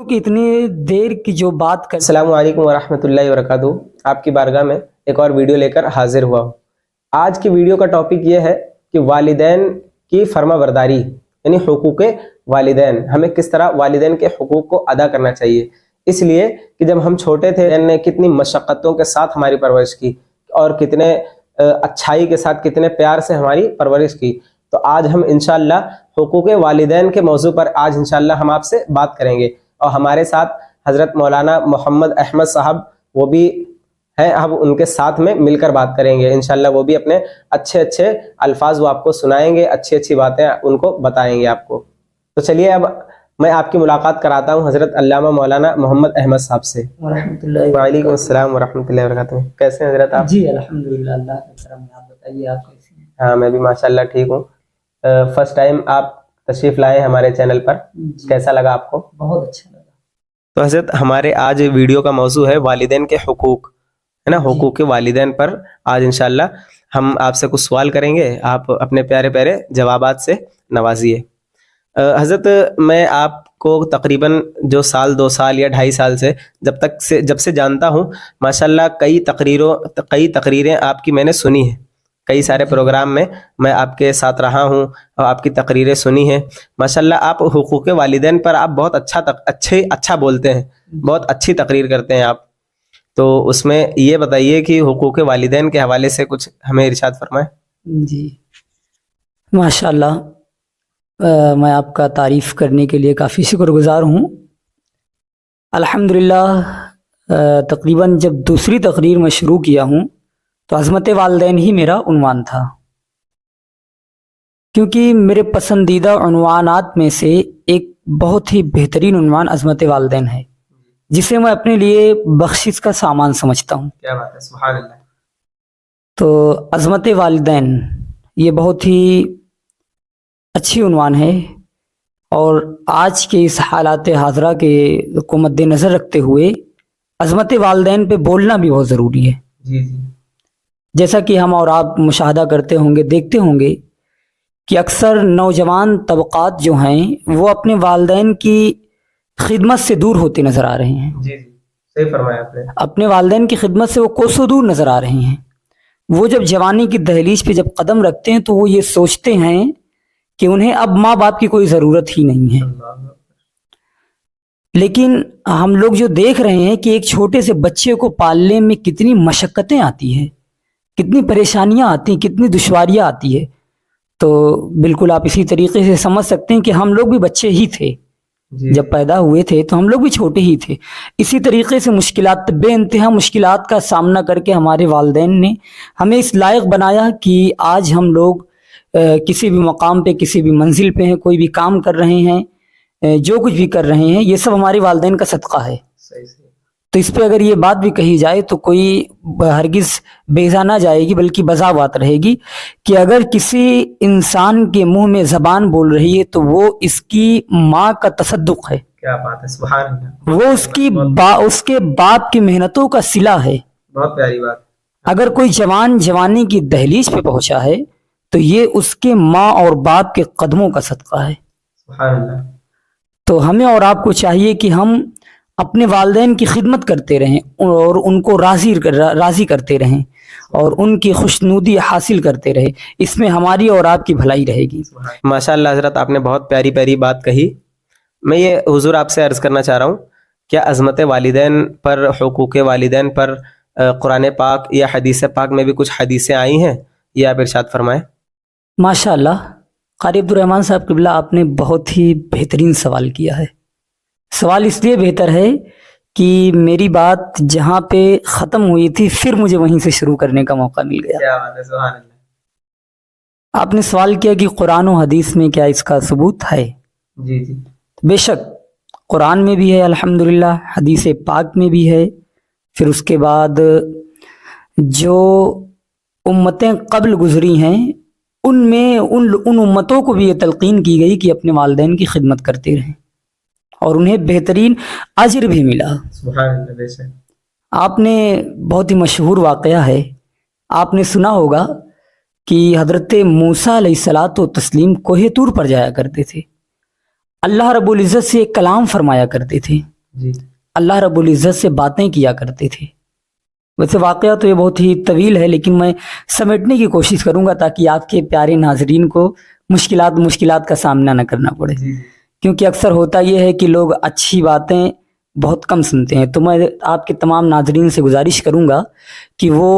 کہ اتنی دیر کی جو بات کر. السلام علیکم ورحمۃ اللہ وبرکاتہ. آپ کی بارگاہ میں ایک اور ویڈیو لے کر حاضر ہوا ہوں. آج کی ویڈیو کا ٹاپک یہ ہے کہ والدین کی فرما برداری یعنی حقوق والدین. ہمیں کس طرح والدین کے حقوق کو ادا کرنا چاہیے. اس لیے کہ جب ہم چھوٹے تھے ان نے کتنی مشقتوں کے ساتھ ہماری پرورش کی اور کتنے اچھائی کے ساتھ کتنے پیار سے ہماری پرورش کی. تو آج ہم انشاءاللہ حقوق والدین کے موضوع پر آج انشاءاللہ ہم آپ سے بات کریں گے. اور ہمارے ساتھ حضرت مولانا محمد احمد صاحب وہ بھی ہیں. اب ان کے ساتھ میں مل کر بات کریں گے انشاءاللہ. وہ بھی اپنے اچھے اچھے الفاظ وہ آپ کو سنائیں گے, اچھی اچھی باتیں ان کو بتائیں گے آپ کو. تو چلیے اب میں آپ کی ملاقات کراتا ہوں حضرت علامہ مولانا محمد احمد صاحب سے. وعلیکم السلام ورحمۃ اللہ وبرکاتہ. کیسے ہیں حضرت آپ؟ جی الحمدللہ اللہ کا کرم ہے. آپ بتائیے آپ کیسے ہیں؟ ہاں میں بھی ماشاءاللہ ٹھیک ہوں. فرسٹ ٹائم آپ تشریف لائے ہمارے چینل پر, کیسا لگا آپ کو؟ بہت اچھا لگا. تو حضرت ہمارے آج ویڈیو کا موضوع ہے والدین کے حقوق ہے نا, حقوق والدین پر آج انشاءاللہ ہم آپ سے کچھ سوال کریں گے. آپ اپنے پیارے پیارے جوابات سے نوازیے. حضرت میں آپ کو تقریباً جو سال 2 سال یا 2.5 سال سے جب سے جانتا ہوں ماشاءاللہ کئی تقریریں آپ کی میں نے سنی ہیں. کئی سارے پروگرام میں آپ کے ساتھ رہا ہوں اور آپ کی تقریریں سنی ہیں. ماشاءاللہ آپ حقوق والدین پر آپ بہت اچھا بولتے ہیں, بہت اچھی تقریر کرتے ہیں آپ. تو اس میں یہ بتائیے کہ حقوق والدین کے حوالے سے کچھ ہمیں ارشاد فرمائیں. جی ماشاءاللہ میں آپ کا تعریف کرنے کے لیے کافی شکر گزار ہوں. الحمدللہ تقریباً جب دوسری تقریر میں شروع کیا ہوں تو عظمت والدین ہی میرا عنوان تھا, کیونکہ میرے پسندیدہ عنوانات میں سے ایک بہت ہی بہترین عنوان عظمت والدین ہے, جسے میں اپنے لیے بخشش کا سامان سمجھتا ہوں. کیا بات ہے, سبحان اللہ. تو عظمت والدین یہ بہت ہی اچھی عنوان ہے, اور آج کے اس حالات حاضرہ کو مد نظر رکھتے ہوئے عظمت والدین پہ بولنا بھی بہت ضروری ہے. جی جی. جیسا کہ ہم اور آپ مشاہدہ کرتے ہوں گے, دیکھتے ہوں گے کہ اکثر نوجوان طبقات جو ہیں وہ اپنے والدین کی خدمت سے دور ہوتے نظر آ رہے ہیں. جی جی صحیح فرمایا آپ نے. اپنے والدین کی خدمت سے وہ کوسوں دور نظر آ رہے ہیں. وہ جب جوانی کی دہلیز پہ جب قدم رکھتے ہیں تو وہ یہ سوچتے ہیں کہ انہیں اب ماں باپ کی کوئی ضرورت ہی نہیں ہے. لیکن ہم لوگ جو دیکھ رہے ہیں کہ ایک چھوٹے سے بچے کو پالنے میں کتنی مشقتیں آتی ہیں, کتنی پریشانیاں آتی ہیں, کتنی دشواریاں آتی ہے. تو بالکل آپ اسی طریقے سے سمجھ سکتے ہیں کہ ہم لوگ بھی بچے ہی تھے جب پیدا ہوئے تھے, تو ہم لوگ بھی چھوٹے ہی تھے. اسی طریقے سے مشکلات, بے انتہا مشکلات کا سامنا کر کے ہمارے والدین نے ہمیں اس لائق بنایا کہ آج ہم لوگ کسی بھی مقام پہ, کسی بھی منزل پہ ہیں, کوئی بھی کام کر رہے ہیں, جو کچھ بھی کر رہے ہیں, یہ سب ہمارے والدین کا صدقہ ہے. تو اس پہ اگر یہ بات بھی کہی جائے تو کوئی ہرگز بیزا نہ جائے گی, بلکہ بزا بات رہے گی کہ اگر کسی انسان کے منہ میں زبان بول رہی ہے تو وہ اس کی ماں کا تصدق ہے. کیا بات ہے, سبحان اللہ. وہ اس کے باپ کی محنتوں کا صلہ ہے. بہت پیاری بات. اگر کوئی جوان جوانی کی دہلیز پہ پہنچا ہے تو یہ اس کے ماں اور باپ کے قدموں کا صدقہ ہے. سبحان اللہ. تو ہمیں اور آپ کو چاہیے کہ ہم اپنے والدین کی خدمت کرتے رہیں اور ان کو راضی کرتے رہیں اور ان کی خوشنودی حاصل کرتے رہیں. اس میں ہماری اور آپ کی بھلائی رہے گی. ماشاءاللہ حضرت آپ نے بہت پیاری پیاری بات کہی. میں یہ حضور آپ سے عرض کرنا چاہ رہا ہوں, کیا عظمت والدین پر, حقوق والدین پر قرآن پاک یا حدیث پاک میں بھی کچھ حدیثیں آئی ہیں, یہ آپ ارشاد فرمائیں. ماشاءاللہ قاری عبد الرحمن صاحب قبلہ, آپ نے بہت ہی بہترین سوال کیا ہے. سوال اس لیے بہتر ہے کہ میری بات جہاں پہ ختم ہوئی تھی پھر مجھے وہیں سے شروع کرنے کا موقع مل گیا. کیا بات ہے, سبحان اللہ. آپ نے سوال کیا کہ قرآن و حدیث میں کیا اس کا ثبوت ہے. جی جی بے شک قرآن میں بھی ہے الحمدللہ, حدیث پاک میں بھی ہے. پھر اس کے بعد جو امتیں قبل گزری ہیں ان میں ان امتوں کو بھی یہ تلقین کی گئی کہ اپنے والدین کی خدمت کرتے رہیں, اور انہیں بہترین اجر بھی ملا. سبحان اللہ. بے شک آپ نے بہت ہی مشہور واقعہ ہے, آپ نے سنا ہوگا کہ حضرت موسیٰ علیہ الصلاۃ والتسلیم کوہ طور پر جایا کرتے تھے، اللہ رب العزت سے کلام فرمایا کرتے تھے، جی اللہ رب العزت سے باتیں کیا کرتے تھے۔ ویسے واقعہ تو یہ بہت ہی طویل ہے، لیکن میں سمیٹنے کی کوشش کروں گا تاکہ آپ کے پیارے ناظرین کو مشکلات کا سامنا نہ کرنا پڑے، جی کیونکہ اکثر ہوتا یہ ہے کہ لوگ اچھی باتیں بہت کم سنتے ہیں۔ تو میں آپ کے تمام ناظرین سے گزارش کروں گا کہ وہ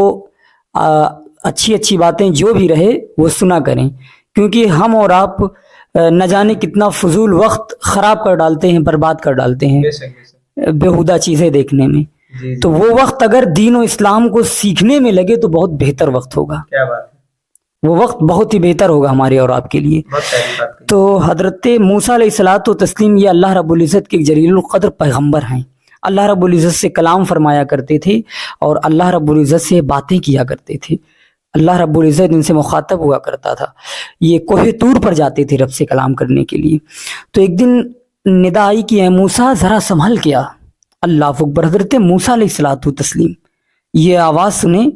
اچھی باتیں جو بھی رہے وہ سنا کریں، کیونکہ ہم اور آپ نہ جانے کتنا فضول وقت خراب کر ڈالتے ہیں، برباد کر ڈالتے ہیں بے شک بیہودہ چیزیں دیکھنے میں۔ جی تو وہ وقت اگر دین و اسلام کو سیکھنے میں لگے تو بہت بہتر وقت ہوگا، کیا بات ہے، وہ وقت بہت ہی بہتر ہوگا ہمارے اور آپ کے لیے۔ بہت پیاری بات کہی۔ تو حضرت موسیٰ علیہ الصلاۃ والتسلیم یہ اللہ رب العزت کے ایک جلیل القدر پیغمبر ہیں، اللہ رب العزت سے کلام فرمایا کرتے تھے اور اللہ رب العزت سے باتیں کیا کرتے تھے، اللہ رب العزت ان سے مخاطب ہوا کرتا تھا۔ یہ کوہ طور پر جاتے تھے رب سے کلام کرنے کے لیے۔ تو ایک دن ندا آئی کہ اے موسیٰ ذرا سنبھل کے آ، اللہ اکبر۔ حضرت موسیٰ علیہ الصلاۃ والتسلیم یہ آواز سنیں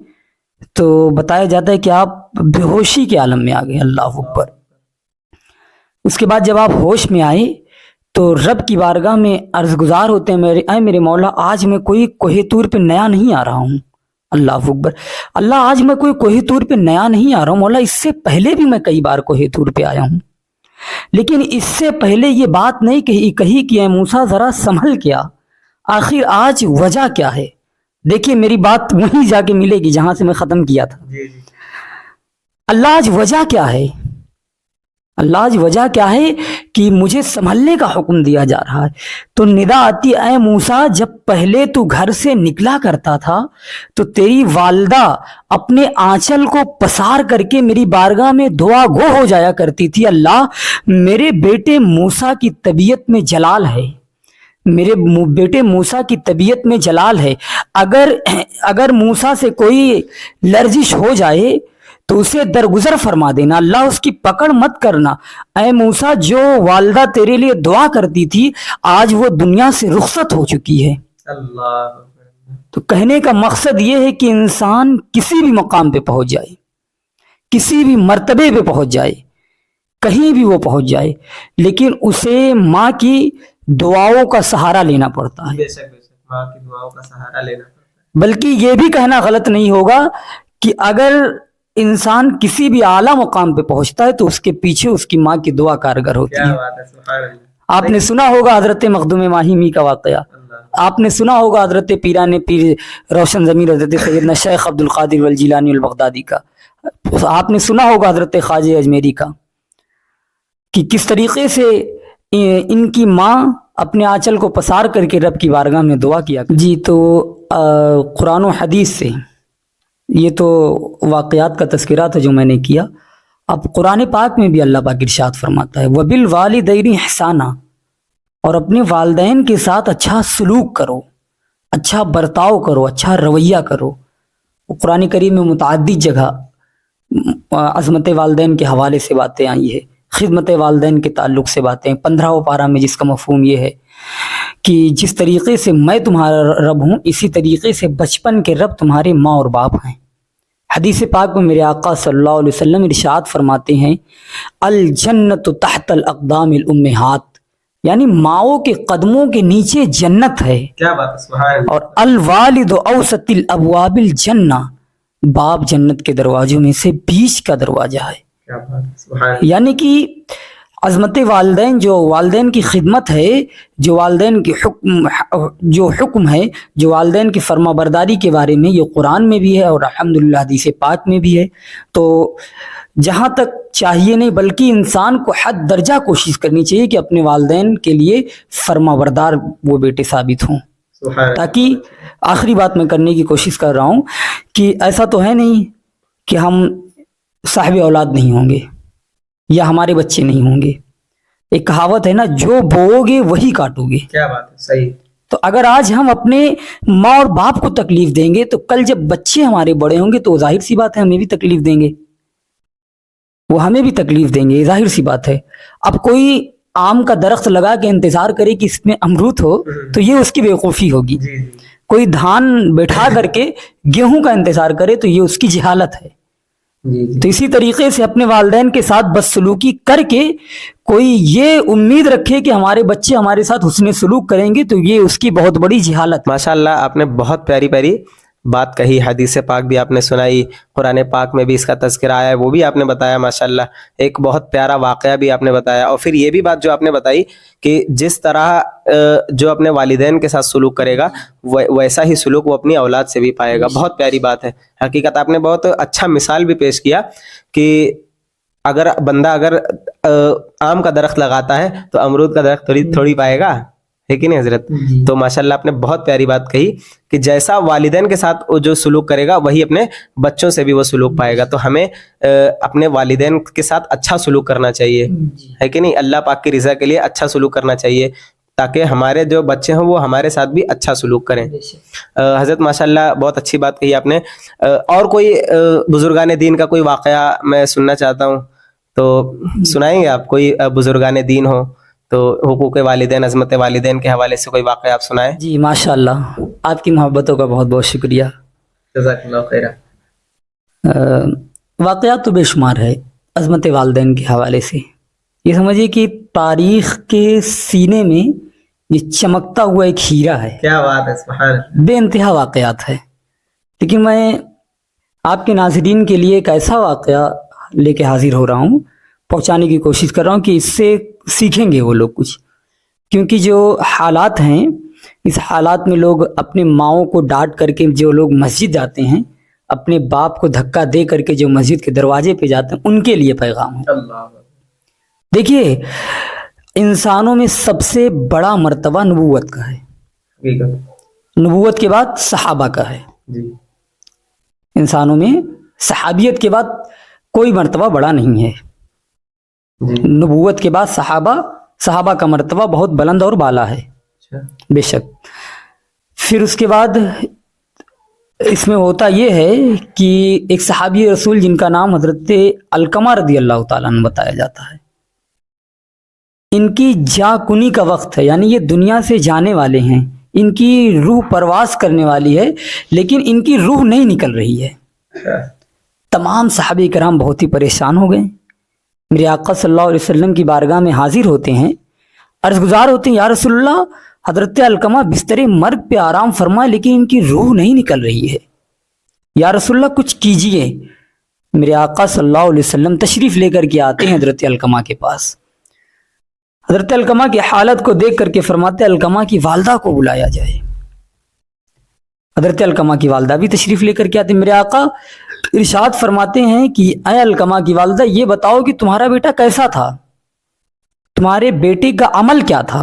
تو بتایا جاتا ہے کہ آپ بے ہوشی کے عالم میں آ گئے، اللہ اکبر۔ اس کے بعد جب آپ ہوش میں آئے تو رب کی بارگاہ میں عرض گزار ہوتے ہیں، اے میرے مولا آج میں کوئی کوہ طور پہ نیا نہیں آ رہا ہوں، اللہ اکبر۔ اللہ آج میں کوئی کوہ طور پہ نیا نہیں آ رہا ہوں مولا، اس سے پہلے بھی میں کئی بار کوہ طور پہ آیا ہوں، لیکن اس سے پہلے یہ بات نہیں کہی کہ اے موسیٰ ذرا سنبھل کے آ، آخر آج وجہ کیا ہے؟ دیکھیے میری بات وہیں جا کے ملے گی جہاں سے میں ختم کیا تھا۔ جی اللہ آج وجہ کیا ہے؟ اللہ آج وجہ کیا ہے کہ مجھے سنبھلنے کا حکم دیا جا رہا ہے۔ تو ندا آتی اے موسیٰ جب پہلے تو گھر سے نکلا کرتا تھا تو تیری والدہ اپنے آنچل کو پسار کر کے میری بارگاہ میں دعا گو ہو جایا کرتی تھی، اللہ میرے بیٹے موسیٰ کی طبیعت میں جلال ہے، میرے بیٹے موسیٰ کی طبیعت میں جلال ہے، اگر موسیٰ سے کوئی لرزش ہو جائے تو اسے درگزر فرما دینا، اللہ اس کی پکڑ مت کرنا۔ اے موسیٰ جو والدہ تیرے لیے دعا کرتی تھی آج وہ دنیا سے رخصت ہو چکی ہے۔ اللہ، تو کہنے کا مقصد یہ ہے کہ انسان کسی بھی مقام پہ پہنچ جائے، کسی بھی مرتبے پہ پہنچ جائے، کہیں بھی وہ پہنچ جائے، لیکن اسے ماں کی دعاؤں کا سہارا لینا پڑتا ہے۔ بے شک ماں کی دعاؤں کا سہارا لینا پڑتا ہے۔ بلکہ یہ بھی کہنا غلط نہیں ہوگا کہ اگر انسان کسی بھی اعلیٰ مقام پہ پہنچتا ہے تو اس کے پیچھے اس کی ماں کی دعا کارگر ہوتی کیا ہے۔ بات ہے، سبحان اللہ۔ آپ نے سنا ہوگا حضرت مخدوم ماہیمی کا واقعہ، اللہ، آپ نے سنا ہوگا حضرت پیران پیر روشن ضمیر حضرت سیدنا شیخ عبد القادر والجیلانی البغدادی کا، آپ نے سنا ہوگا حضرت خواجہ اجمیری کا کہ کس طریقے سے ان کی ماں اپنے آنچل کو پسار کر کے رب کی بارگاہ میں دعا کیا۔ جی تو قرآن و حدیث سے یہ تو واقعات کا تذکرہ تھا جو میں نے کیا۔ اب قرآن پاک میں بھی اللہ پاک ارشاد فرماتا ہے وَبِالْوَالِدَيْنِ احسانا، اور اپنے والدین کے ساتھ اچھا سلوک کرو، اچھا برتاؤ کرو، اچھا رویہ کرو۔ قرآن کریم میں متعدد جگہ عظمت والدین کے حوالے سے باتیں آئی ہے، خدمت والدین کے تعلق سے باتیں، 15واں پارہ میں جس کا مفہوم یہ ہے کہ جس طریقے سے میں تمہارا رب ہوں اسی طریقے سے بچپن کے رب تمہارے ماں اور باپ ہیں۔ حدیث پاک میں میرے آقا صلی اللہ علیہ وسلم ارشاد فرماتے ہیں الجنت تحت الاقدام الامہات، یعنی ماؤں کے قدموں کے نیچے جنت ہے۔ کیا بات ہے، سبحان اللہ۔ اور الوالد اوسط الابواب الجنہ، باپ جنت کے دروازوں میں سے بیچ کا دروازہ ہے۔ کیا بات ہے، سبحان اللہ۔ یعنی کہ عظمت والدین، جو والدین کی خدمت ہے، جو والدین کی حکم ہے، جو والدین کی فرما برداری کے بارے میں، یہ قرآن میں بھی ہے اور الحمدللہ حدیث پاک میں بھی ہے۔ تو جہاں تک چاہیے نہیں بلکہ انسان کو حد درجہ کوشش کرنی چاہیے کہ اپنے والدین کے لیے فرما بردار وہ بیٹے ثابت ہوں۔ سبحان اللہ۔ تاکہ آخری بات میں کرنے کی کوشش کر رہا ہوں کہ ایسا تو ہے نہیں کہ ہم صاحب اولاد نہیں ہوں گے یا ہمارے بچے نہیں ہوں گے۔ ایک کہاوت ہے نا، جو بوؤ گے وہی کاٹو گے۔ کیا بات ہے، صحیح۔ تو اگر آج ہم اپنے ماں اور باپ کو تکلیف دیں گے تو کل جب بچے ہمارے بڑے ہوں گے تو ظاہر سی بات ہے ہمیں بھی تکلیف دیں گے، وہ ہمیں بھی تکلیف دیں گے، ظاہر سی بات ہے۔ اب کوئی آم کا درخت لگا کے انتظار کرے کہ اس میں امرود ہو تو یہ اس کی بیوقوفی ہوگی۔ جی جی، کوئی دھان بٹھا کر کے گیہوں کا انتظار کرے تو یہ اس کی جہالت ہے۔ جی جی تو اسی طریقے سے اپنے والدین کے ساتھ بدسلوکی کر کے کوئی یہ امید رکھے کہ ہمارے بچے ہمارے ساتھ حسن سلوک کریں گے تو یہ اس کی بہت بڑی جہالت. ماشاء اللہ آپ نے بہت پیاری پیاری بات کہی. حدیث پاک بھی آپ نے سنائی, قرآن پاک میں بھی اس کا تذکرہ آیا ہے, وہ بھی آپ نے بتایا. ماشاء اللہ ایک بہت پیارا واقعہ بھی آپ نے بتایا. اور پھر یہ بھی بات جو آپ نے بتائی کہ جس طرح جو اپنے والدین کے ساتھ سلوک کرے گا ویسا ہی سلوک وہ اپنی اولاد سے بھی پائے گا. بہت پیاری بات ہے. حقیقت آپ نے بہت اچھا مثال بھی پیش کیا کہ اگر بندہ آم کا درخت لگاتا ہے تو امرود کا درخت تھوڑی پائے گا, ہے کہ نہیں حضرت؟ تو ماشاءاللہ آپ نے بہت پیاری بات کہی کہ جیسا والدین کے ساتھ وہ جو سلوک کرے گا وہی اپنے بچوں سے بھی وہ سلوک پائے گا. تو ہمیں اپنے والدین کے ساتھ اچھا سلوک کرنا چاہیے, ہے کہ نہیں؟ اللہ پاک کی رضا کے لیے اچھا سلوک کرنا چاہیے تاکہ ہمارے جو بچے ہیں وہ ہمارے ساتھ بھی اچھا سلوک کریں. حضرت ماشاءاللہ بہت اچھی بات کہی آپ نے. اور کوئی بزرگان دین کا کوئی واقعہ میں سننا چاہتا ہوں, تو سنائیں گے آپ؟ کوئی بزرگان دین ہو تو حقوق والدین, عظمت والدین کے حوالے سے کوئی واقعہ آپ سنائیں. جی ماشاء اللہ, آپ کی محبتوں کا بہت بہت شکریہ. جزاک اللہ خیر. واقعات تو بے شمار ہے عظمت والدین کے حوالے سے. یہ سمجھیے کہ تاریخ کے سینے میں یہ چمکتا ہوا ایک ہیرا ہے. کیا بات ہے, سبحان اللہ. بے انتہا واقعات ہے, لیکن میں آپ کے ناظرین کے لیے ایک ایسا واقعہ لے کے حاضر ہو رہا ہوں, پہنچانے کی کوشش کر رہا ہوں کہ اس سے سیکھیں گے وہ لوگ کچھ. کیونکہ جو حالات ہیں, اس حالات میں لوگ اپنے ماؤں کو ڈانٹ کر کے جو لوگ مسجد جاتے ہیں, اپنے باپ کو دھکا دے کر کے جو مسجد کے دروازے پہ جاتے ہیں, ان کے لیے پیغام ہے. دیکھیے, انسانوں میں سب سے بڑا مرتبہ نبوت کا ہے. نبوت کے بعد صحابہ کا ہے. انسانوں میں صحابیت کے بعد کوئی مرتبہ بڑا نہیں ہے. نبوت کے بعد صحابہ کا مرتبہ بہت بلند اور بالا ہے, بے شک. پھر اس کے بعد اس میں ہوتا یہ ہے کہ ایک صحابی رسول جن کا نام حضرت علقمہ رضی اللہ تعالیٰ عنہ بتایا جاتا ہے. ان کی جا کنی کا وقت ہے, یعنی یہ دنیا سے جانے والے ہیں, ان کی روح پرواز کرنے والی ہے, لیکن ان کی روح نہیں نکل رہی ہے. تمام صحابہ کرام بہت ہی پریشان ہو گئے. میرے آقا صلی اللہ علیہ وسلم کی بارگاہ میں حاضر ہوتے ہیں, عرض گزار ہوتے ہیں, یا رسول اللہ, حضرت علقمہ بستر مرگ پہ آرام فرمائے لیکن ان کی روح نہیں نکل رہی ہے, یا رسول اللہ کچھ کیجئے. میرے آقا صلی اللہ علیہ وسلم تشریف لے کر کے آتے ہیں حضرت علقمہ کے پاس. حضرت علقمہ کی حالت کو دیکھ کر کے فرماتے علقمہ کی والدہ کو بلایا جائے. حضرت علقمہ کی والدہ بھی تشریف لے کر کے آتے ہیں. میرے آقا ارشاد فرماتے ہیں کہ اے علقمہ کی والدہ, یہ بتاؤ کہ تمہارا بیٹا کیسا تھا, تمہارے بیٹے کا عمل کیا تھا.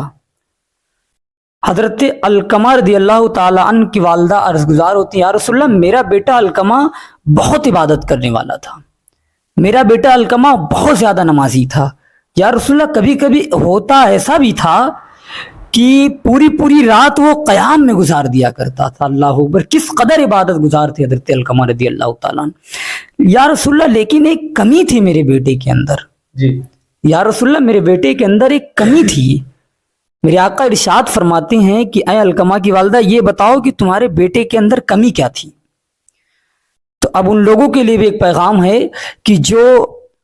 حضرت علقمہ رضی اللہ تعالیٰ عنہ کی والدہ عرض گزار ہوتی ہیں, یا رسول اللہ میرا بیٹا علقمہ بہت عبادت کرنے والا تھا, میرا بیٹا علقمہ بہت زیادہ نمازی تھا. یا رسول اللہ کبھی کبھی ہوتا ایسا بھی تھا کہ پوری رات وہ قیام میں گزار دیا کرتا تھا. اللہ اکبر, کس قدر عبادت گزار تھے حضرت علقمہ رضی اللہ تعالیٰ عنہ. یا رسول اللہ لیکن ایک کمی تھی میرے بیٹے کے اندر. یا رسول اللہ میرے بیٹے کے اندر ایک کمی تھی. میرے آقا ارشاد فرماتے ہیں کہ اے علقمہ کی والدہ, یہ بتاؤ کہ تمہارے بیٹے کے اندر کمی کیا تھی. تو اب ان لوگوں کے لیے بھی ایک پیغام ہے کہ جو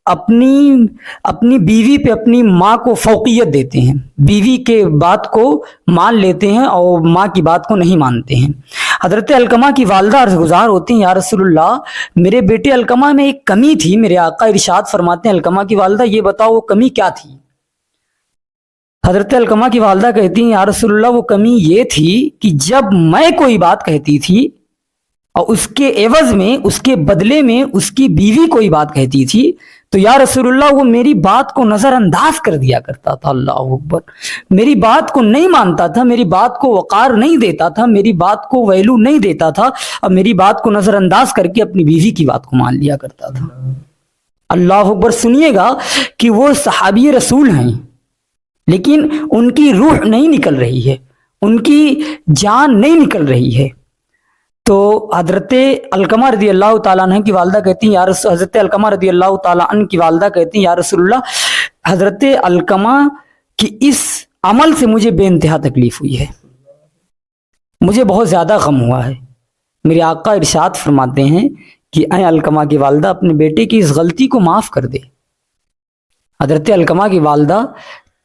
اپنی بیوی پہ اپنی ماں کو فوقیت دیتے ہیں, بیوی کے بات کو مان لیتے ہیں اور ماں کی بات کو نہیں مانتے ہیں. حضرت علقمہ کی والدہ عرض گزار ہوتی ہیں, یا رسول اللہ میرے بیٹے علقمہ میں ایک کمی تھی. میرے آقا ارشاد فرماتے ہیں علقمہ کی والدہ, یہ بتاؤ وہ کمی کیا تھی. حضرت علقمہ کی والدہ کہتی ہیں, یا رسول اللہ وہ کمی یہ تھی کہ جب میں کوئی بات کہتی تھی اور اس کے عوض میں, اس کے بدلے میں اس کی بیوی کوئی بات کہتی تھی, تو یا رسول اللہ وہ میری بات کو نظر انداز کر دیا کرتا تھا. اللہ اکبر, میری بات کو نہیں مانتا تھا, میری بات کو وقار نہیں دیتا تھا, میری بات کو ویلو نہیں دیتا تھا, اور میری بات کو نظر انداز کر کے اپنی بیوی کی بات کو مان لیا کرتا تھا. اللہ اکبر. سنیے گا کہ وہ صحابی رسول ہیں لیکن ان کی روح نہیں نکل رہی ہے, ان کی جان نہیں نکل رہی ہے. تو حضرت علقمہ رضی اللہ تعالیٰ عنہ کی والدہ کہتی ہیں, حضرت علقمہ رضی اللہ تعالیٰ عنہ کی والدہ کہتی ہیں, یا رسول اللہ حضرت علقمہ کی اس عمل سے مجھے بے انتہا تکلیف ہوئی ہے, مجھے بہت زیادہ غم ہوا ہے. میرے آقا ارشاد فرماتے ہیں کہ اے علقمہ کی والدہ اپنے بیٹے کی اس غلطی کو معاف کر دے۔ حضرت علقمہ کی والدہ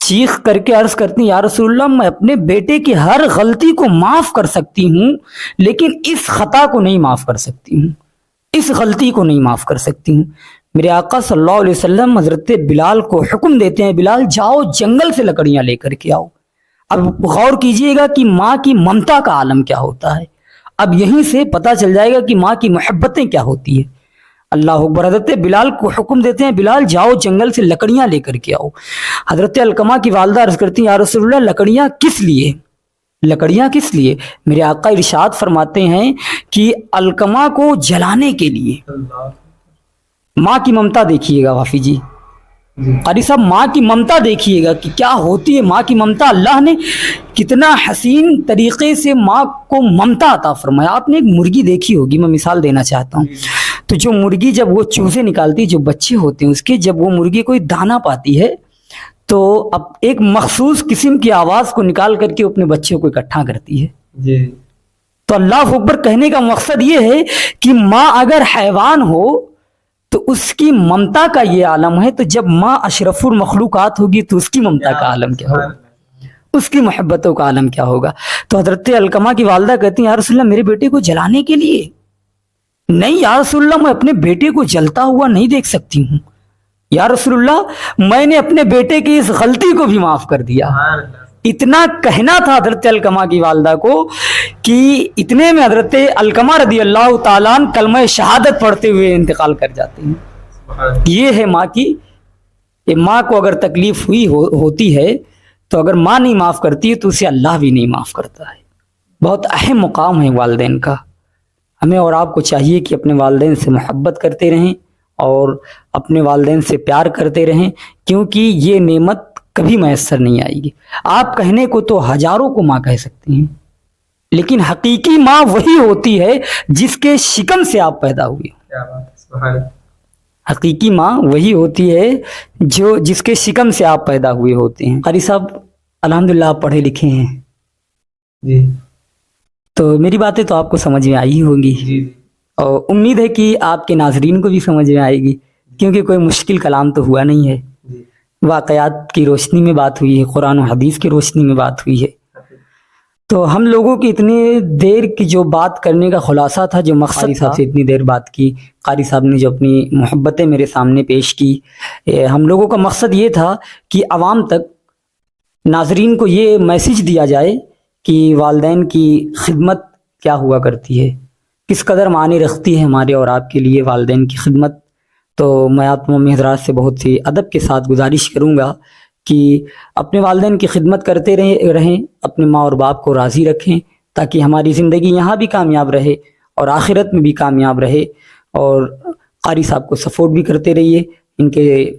چیخ کر کے عرض کرتی ہیں یا رسول اللہ میں اپنے بیٹے کی ہر غلطی کو معاف کر سکتی ہوں لیکن اس خطا کو نہیں معاف کر سکتی ہوں، اس غلطی کو نہیں معاف کر سکتی ہوں۔ میرے آقا صلی اللہ علیہ وسلم حضرت بلال کو حکم دیتے ہیں بلال جاؤ جنگل سے لکڑیاں لے کر کے آؤ۔ اب غور کیجئے گا کہ ماں کی ممتا کا عالم کیا ہوتا ہے، اب یہیں سے پتہ چل جائے گا کہ ماں کی محبتیں کیا ہوتی ہے۔ اللہ اکبر، حضرت بلال کو حکم دیتے ہیں بلال جاؤ جنگل سے لکڑیاں لے کر کے آؤ۔ حضرت علقمہ کی والدہ عرض کرتی ہیں یا رسول اللہ لکڑیاں کس لیے، لکڑیاں کس لیے؟ میرے آقا ارشاد فرماتے ہیں کہ علقمہ کو جلانے کے لیے۔ ماں کی ممتا دیکھیے گا وافی جی، قاری صاحب ماں کی ممتا دیکھیے گا کہ کیا ہوتی ہے ماں کی ممتا۔ اللہ نے کتنا حسین طریقے سے ماں کو ممتا عطا فرمایا۔ آپ نے ایک مرغی دیکھی ہوگی، میں مثال دینا چاہتا ہوں، تو جو مرغی جب وہ چوزے نکالتی، جو بچے ہوتے ہیں اس کے، جب وہ مرغی کوئی دانا پاتی ہے تو اب ایک مخصوص قسم کی آواز کو نکال کر کے اپنے بچے کو اکٹھا کرتی ہے جی۔ تو اللہ اکبر کہنے کا مقصد یہ ہے کہ ماں اگر حیوان ہو تو اس کی ممتا کا یہ عالم ہے، تو جب ماں اشرف المخلوقات ہوگی تو اس کی ممتا کا عالم کیا ہوگا، اس کی محبتوں کا عالم کیا ہوگا۔ تو حضرت علقمہ کی والدہ کہتی ہیں یا رسول اللہ میرے بیٹے کو جلانے کے لیے نہیں، یا رسول اللہ میں اپنے بیٹے کو جلتا ہوا نہیں دیکھ سکتی ہوں، یا رسول اللہ میں نے اپنے بیٹے کی اس غلطی کو بھی معاف کر دیا۔ اتنا کہنا تھا حضرت علقمہ کی والدہ کو کہ اتنے میں حضرت علقمہ رضی اللہ تعالیٰ عنہ کلمہ شہادت پڑھتے ہوئے انتقال کر جاتے ہیں۔ یہ ہے ماں کی، کہ ماں کو اگر تکلیف ہوتی ہے تو اگر ماں نہیں معاف کرتی ہے تو اسے اللہ بھی نہیں معاف کرتا ہے۔ بہت اہم مقام ہے والدین کا، ہمیں اور آپ کو چاہیے کہ اپنے والدین سے محبت کرتے رہیں اور اپنے والدین سے پیار کرتے رہیں، کیونکہ یہ نعمت کبھی میسر نہیں آئے گی۔ آپ کہنے کو تو ہزاروں کو ماں کہہ سکتے ہیں، لیکن حقیقی ماں وہی ہوتی ہے جس کے شکم سے آپ پیدا ہوئے۔ حقیقی ماں وہی ہوتی ہے جو جس کے شکم سے آپ پیدا ہوئے ہوتے ہیں۔ قاری صاحب الحمدللہ آپ پڑھے لکھے ہیں جی، تو میری باتیں تو آپ کو سمجھ میں آئی ہوں گی، اور امید ہے کہ آپ کے ناظرین کو بھی سمجھ میں آئے گی، کیونکہ کوئی مشکل کلام تو ہوا نہیں ہے، واقعات کی روشنی میں بات ہوئی ہے، قرآن و حدیث کی روشنی میں بات ہوئی ہے۔ تو ہم لوگوں کی اتنی دیر کی جو بات کرنے کا خلاصہ تھا، جو مقصد تھا، سے اتنی دیر بات کی، قاری صاحب نے جو اپنی محبتیں میرے سامنے پیش کی، ہم لوگوں کا مقصد یہ تھا کہ عوام تک، ناظرین کو یہ میسج دیا جائے کہ والدین کی خدمت کیا ہوا کرتی ہے، کس قدر معنی رکھتی ہے ہمارے اور آپ کے لیے والدین کی خدمت۔ تو میں آپ تمام حضرات سے بہت ہی ادب کے ساتھ گزارش کروں گا کہ اپنے والدین کی خدمت کرتے رہیں، اپنے ماں اور باپ کو راضی رکھیں، تاکہ ہماری زندگی یہاں بھی کامیاب رہے اور آخرت میں بھی کامیاب رہے۔ اور قاری صاحب کو سپورٹ بھی کرتے رہیے۔ ان کے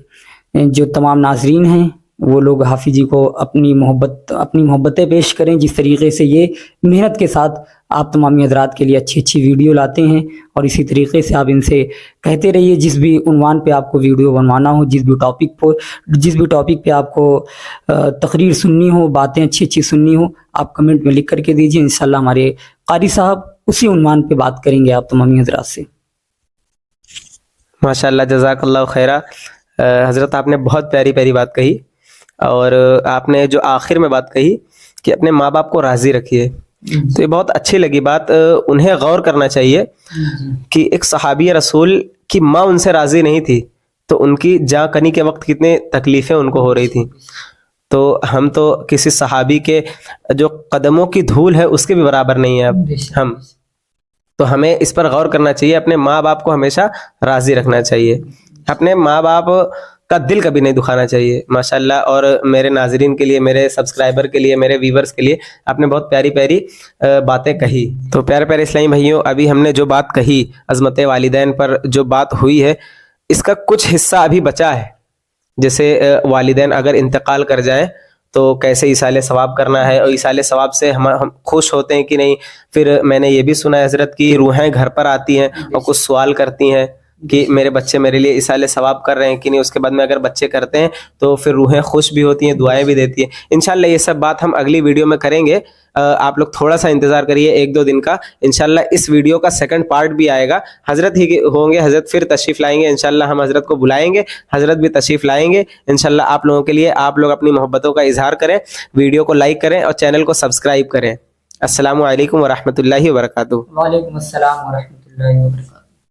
جو تمام ناظرین ہیں وہ لوگ حافظ جی کو اپنی محبتیں پیش کریں، جس طریقے سے یہ محنت کے ساتھ آپ تمامی حضرات کے لیے اچھی ویڈیو لاتے ہیں، اور اسی طریقے سے آپ ان سے کہتے رہیے جس بھی عنوان پہ آپ کو ویڈیو بنوانا ہو، جس بھی ٹاپک پہ آپ کو تقریر سننی ہو، باتیں اچھی سننی ہو، آپ کمنٹ میں لکھ کر کے دیجیے، انشاءاللہ ہمارے قاری صاحب اسی عنوان پہ بات کریں گے آپ تمامی حضرات سے۔ ماشاءاللہ، جزاک اللہ خیرہ۔ حضرت آپ نے بہت پیاری بات کہی، اور آپ نے جو آخر میں بات کہی کہ اپنے ماں باپ کو راضی رکھیے، تو یہ بہت اچھی لگی بات۔ انہیں غور کرنا چاہیے کہ ایک صحابی رسول کی ماں ان سے راضی نہیں تھی، تو ان کی جاں کنی کے وقت کتنے تکلیفیں ان کو ہو رہی تھیں، تو ہم تو کسی صحابی کے جو قدموں کی دھول ہے اس کے بھی برابر نہیں ہیں اب ہم، تو ہمیں اس پر غور کرنا چاہیے، اپنے ماں باپ کو ہمیشہ راضی رکھنا چاہیے، اپنے ماں باپ کا دل کبھی نہیں دکھانا چاہیے۔ ماشاءاللہ، اور میرے ناظرین کے لیے، میرے سبسکرائبر کے لیے، میرے ویورز کے لیے آپ نے بہت پیاری باتیں کہی۔ تو پیارے اسلامی بھائیوں، ابھی ہم نے جو بات کہی عظمت والدین پر جو بات ہوئی ہے، اس کا کچھ حصہ ابھی بچا ہے، جیسے والدین اگر انتقال کر جائیں تو کیسے ایصال ثواب کرنا ہے، اور ایصال ثواب سے ہم خوش ہوتے ہیں کہ نہیں۔ پھر میں نے یہ بھی سنا ہے حضرت کی روحیں گھر پر آتی ہیں اور کچھ سوال کرتی ہیں، کہ میرے بچے میرے لیے ایصال ثواب کر رہے ہیں کہ نہیں. اس کے بعد میں اگر بچے کرتے ہیں تو پھر روحیں خوش بھی ہوتی ہیں, دعائیں بھی دیتی ہیں. انشاءاللہ یہ سب بات ہم اگلی ویڈیو میں کریں گے. آپ لوگ تھوڑا سا انتظار کریے 1-2 دن کا. انشاءاللہ اس ویڈیو کا سیکنڈ پارٹ بھی آئے گا. حضرت ہی ہوں گے, حضرت پھر تشریف لائیں گے. انشاءاللہ ہم حضرت کو بلائیں گے, حضرت بھی تشریف لائیں گے انشاءاللہ آپ لوگوں کے لیے. آپ لوگ اپنی محبتوں کا اظہار کریں, ویڈیو کو لائک کریں اور چینل کو سبسکرائب کریں. السلام علیکم ورحمۃ اللہ وبرکاتہ. وعلیکم السلام ورحمۃ اللہ وبرکاتہ.